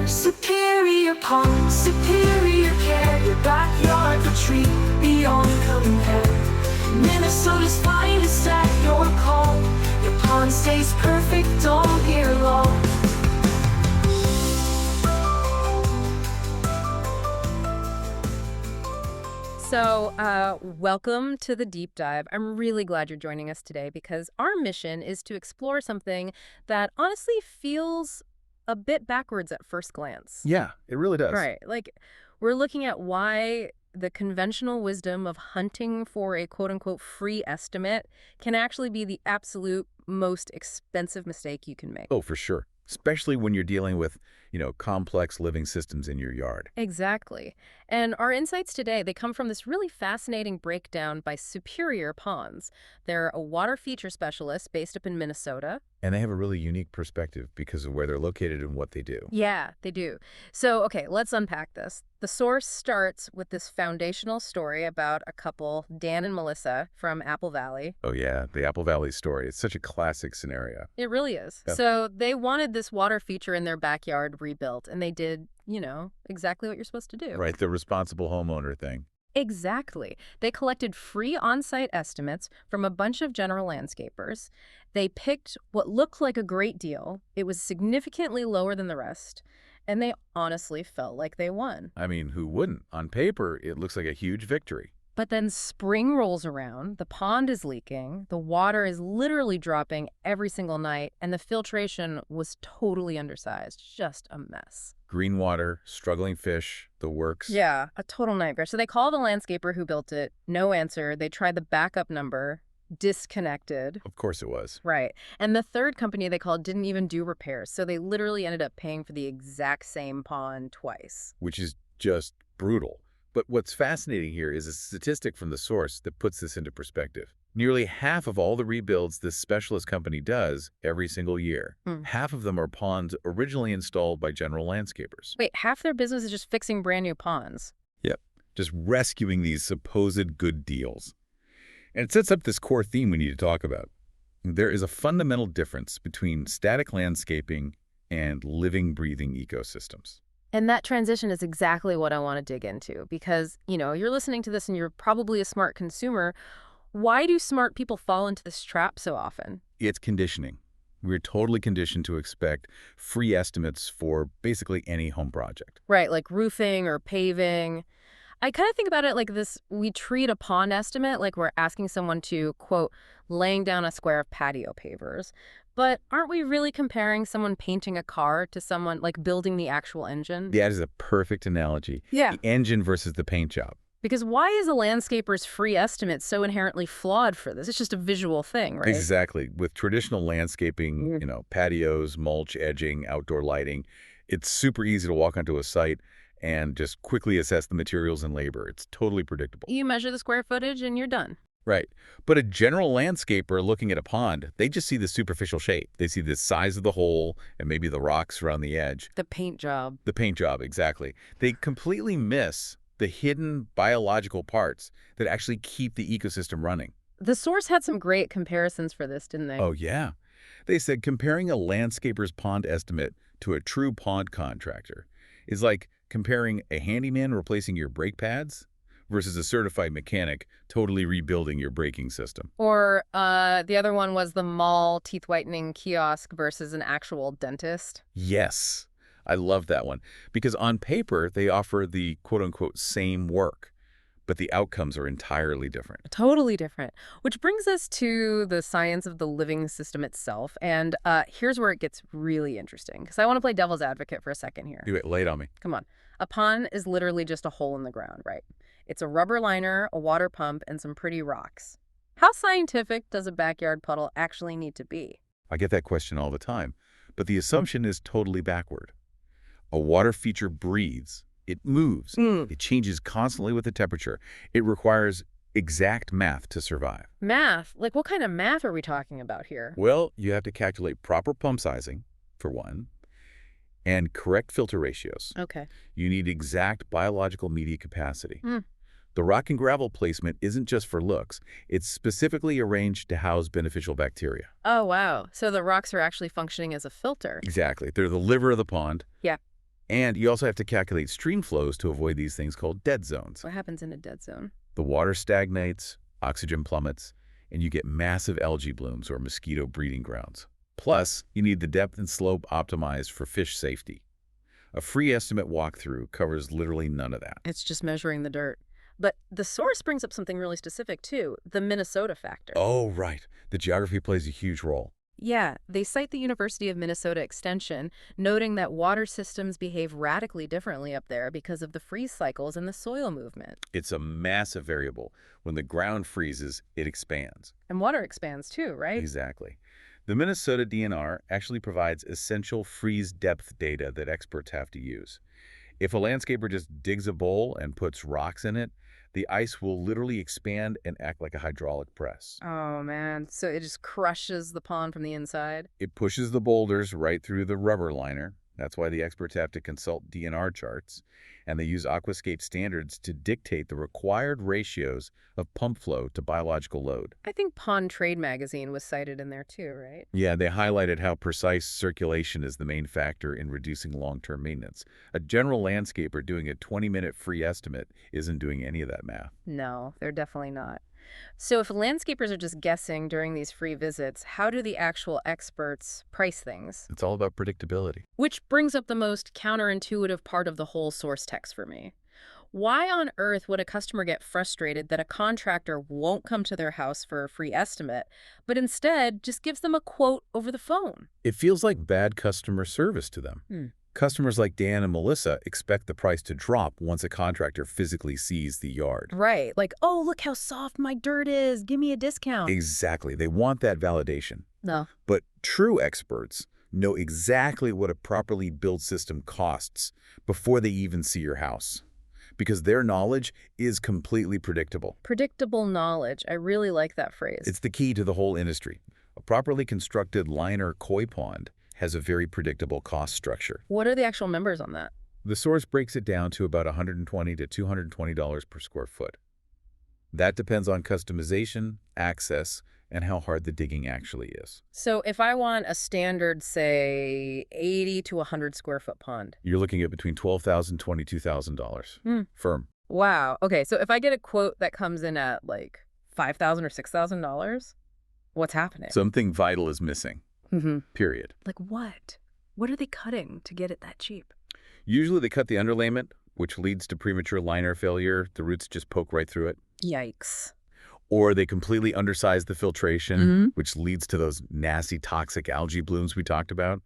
Superior pond, superior care. Your backyard retreat beyond compare. Minnesota's finest at your call. Your pond stays perfect all year long. So, welcome to the deep dive. I'm really glad you're joining us today because our mission is to explore something that honestly feels a bit backwards at first glance. Yeah, it really does. Right. Like, we're looking at why the conventional wisdom of hunting for a quote-unquote free estimate can actually be the absolute most expensive mistake you can make. Oh, for sure. Especially when you're dealing with, complex living systems in your yard. Exactly. And our insights today, they come from this really fascinating breakdown by Superior Ponds. They're a water feature specialist based up in Minnesota. And they have a really unique perspective because of where they're located and what they do. Yeah, they do. So, okay, let's unpack this. The source starts with this foundational story about a couple, Dan and Melissa, from Apple Valley. Oh, yeah, the Apple Valley story. It's such a classic scenario. It really is. Yeah. So they wanted this water feature in their backyard rebuilt, and they did, exactly what you're supposed to do. Right, the responsible homeowner thing. Exactly. They collected free on-site estimates from a bunch of general landscapers. They picked what looked like a great deal. It was significantly lower than the rest, and they honestly felt like they won. I mean, who wouldn't? On paper, it looks like a huge victory. But then spring rolls around, the pond is leaking, the water is literally dropping every single night, and the filtration was totally undersized. Just a mess. Green water, struggling fish, the works. Yeah, a total nightmare. So they call the landscaper who built it, no answer. They tried the backup number, disconnected. Of course it was. Right. And the third company they called didn't even do repairs. So they literally ended up paying for the exact same pond twice. Which is just brutal. But what's fascinating here is a statistic from the source that puts this into perspective. Nearly half of all the rebuilds this specialist company does every single year. Half of them are ponds originally installed by general landscapers. Wait, half their business is just fixing brand new ponds. Yep, just rescuing these supposed good deals. And it sets up this core theme we need to talk about. There is a fundamental difference between static landscaping and living, breathing ecosystems. And that transition is exactly what I want to dig into because, you're listening to this and you're probably a smart consumer. Why do smart people fall into this trap so often? It's conditioning. We're totally conditioned to expect free estimates for basically any home project. Right, like roofing or paving. I kind of think about it like this. We treat a pond estimate like we're asking someone to, quote, laying down a square of patio pavers. But aren't we really comparing someone painting a car to someone like building the actual engine? That is a perfect analogy. Yeah. The engine versus the paint job. Because why is a landscaper's free estimate so inherently flawed for this? It's just a visual thing, right? Exactly. With traditional landscaping, patios, mulch, edging, outdoor lighting, it's super easy to walk onto a site and just quickly assess the materials and labor. It's totally predictable. You measure the square footage and you're done. Right. But a general landscaper looking at a pond, they just see the superficial shape. They see the size of the hole and maybe the rocks around the edge. The paint job. The paint job, exactly. They completely miss the hidden biological parts that actually keep the ecosystem running. The source had some great comparisons for this, didn't they? Oh, yeah. They said comparing a landscaper's pond estimate to a true pond contractor is like comparing a handyman replacing your brake pads versus a certified mechanic totally rebuilding your braking system. Or the other one was the mall teeth whitening kiosk versus an actual dentist. Yes, I love that one. Because on paper, they offer the quote-unquote same work, but the outcomes are entirely different. Totally different. Which brings us to the science of the living system itself. And here's where it gets really interesting. Because I want to play devil's advocate for a second here. Wait, lay it on me. Come on. A pond is literally just a hole in the ground, right? It's a rubber liner, a water pump, and some pretty rocks. How scientific does a backyard puddle actually need to be? I get that question all the time, but the assumption is totally backward. A water feature breathes, it moves, it changes constantly with the temperature. It requires exact math to survive. Math? Like what kind of math are we talking about here? Well, you have to calculate proper pump sizing, for one, and correct filter ratios. Okay. You need exact biological media capacity. The rock and gravel placement isn't just for looks. It's specifically arranged to house beneficial bacteria. Oh, wow. So the rocks are actually functioning as a filter. Exactly. They're the liver of the pond. Yeah. And you also have to calculate stream flows to avoid these things called dead zones. What happens in a dead zone? The water stagnates, oxygen plummets, and you get massive algae blooms or mosquito breeding grounds. Plus, you need the depth and slope optimized for fish safety. A free estimate walkthrough covers literally none of that. It's just measuring the dirt. But the source brings up something really specific, too, the Minnesota factor. Oh, right. The geography plays a huge role. Yeah, they cite the University of Minnesota Extension, noting that water systems behave radically differently up there because of the freeze cycles and the soil movement. It's a massive variable. When the ground freezes, it expands. And water expands, too, right? Exactly. The Minnesota DNR actually provides essential freeze depth data that experts have to use. If a landscaper just digs a bowl and puts rocks in it, the ice will literally expand and act like a hydraulic press. Oh, man. So it just crushes the pond from the inside? It pushes the boulders right through the rubber liner. That's why the experts have to consult DNR charts, and they use aquascape standards to dictate the required ratios of pump flow to biological load. I think Pond Trade Magazine was cited in there too, right? Yeah, they highlighted how precise circulation is the main factor in reducing long-term maintenance. A general landscaper doing a 20-minute free estimate isn't doing any of that math. No, they're definitely not. So if landscapers are just guessing during these free visits, how do the actual experts price things? It's all about predictability. Which brings up the most counterintuitive part of the whole source text for me. Why on earth would a customer get frustrated that a contractor won't come to their house for a free estimate, but instead just gives them a quote over the phone? It feels like bad customer service to them. Customers like Dan and Melissa expect the price to drop once a contractor physically sees the yard. Right. Like, oh, look how soft my dirt is. Give me a discount. Exactly. They want that validation. No. But true experts know exactly what a properly built system costs before they even see your house, because their knowledge is completely predictable. Predictable knowledge. I really like that phrase. It's the key to the whole industry. A properly constructed liner koi pond has a very predictable cost structure. What are the actual numbers on that? The source breaks it down to about $120 to $220 per square foot. That depends on customization, access, and how hard the digging actually is. So if I want a standard, say, 80 to 100 square foot pond. You're looking at between $12,000 and $22,000. Firm. Wow. Okay, so if I get a quote that comes in at like $5,000 or $6,000, what's happening? Something vital is missing. Period. Like what? What are they cutting to get it that cheap? Usually they cut the underlayment, which leads to premature liner failure. The roots just poke right through it. Yikes. Or they completely undersize the filtration, which leads to those nasty toxic algae blooms we talked about.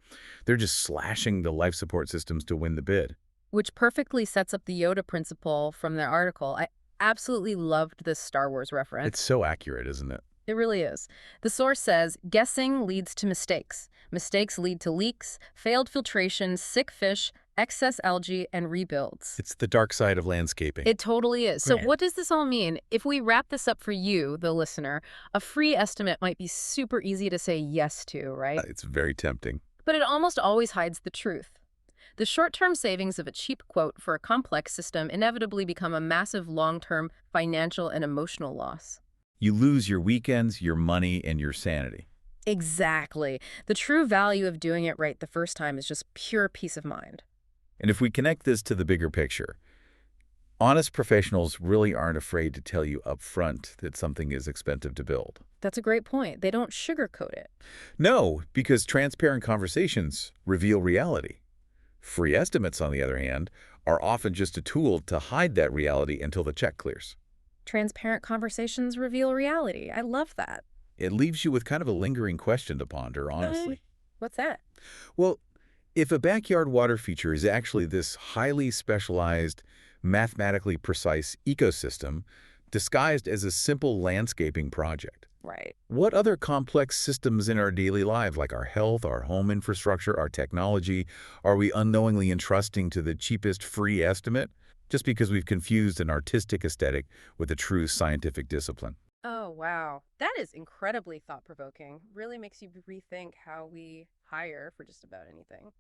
They're just slashing the life support systems to win the bid. Which perfectly sets up the Yoda principle from their article. I absolutely loved this Star Wars reference. It's so accurate, isn't it? It really is. The source says, guessing leads to mistakes. Mistakes lead to leaks, failed filtration, sick fish, excess algae, and rebuilds. It's the dark side of landscaping. It totally is. So Right. what does this all mean? If we wrap this up for you, the listener, a free estimate might be super easy to say yes to, right? It's very tempting. But it almost always hides the truth. The short-term savings of a cheap quote for a complex system inevitably become a massive long-term financial and emotional loss. You lose your weekends, your money, and your sanity. Exactly. The true value of doing it right the first time is just pure peace of mind. And if we connect this to the bigger picture, honest professionals really aren't afraid to tell you up front that something is expensive to build. That's a great point. They don't sugarcoat it. No, because transparent conversations reveal reality. Free estimates, on the other hand, are often just a tool to hide that reality until the check clears. Transparent conversations reveal reality. I love that. It leaves you with kind of a lingering question to ponder, honestly. What's that? Well, if a backyard water feature is actually this highly specialized, mathematically precise ecosystem disguised as a simple landscaping project, Right. what other complex systems in our daily lives, like our health, our home infrastructure, our technology, are we unknowingly entrusting to the cheapest free estimate just because we've confused an artistic aesthetic with a true scientific discipline? Oh, wow. That is incredibly thought-provoking. Really makes you rethink how we hire for just about anything.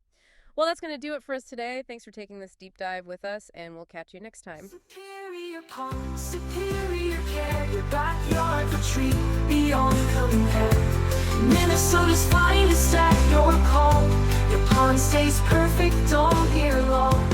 Well, that's going to do it for us today. Thanks for taking this deep dive with us, and we'll catch you next time. Superior pond, superior care, your backyard retreat beyond compare. Minnesota's finest at your call. Your pond stays perfect all year long.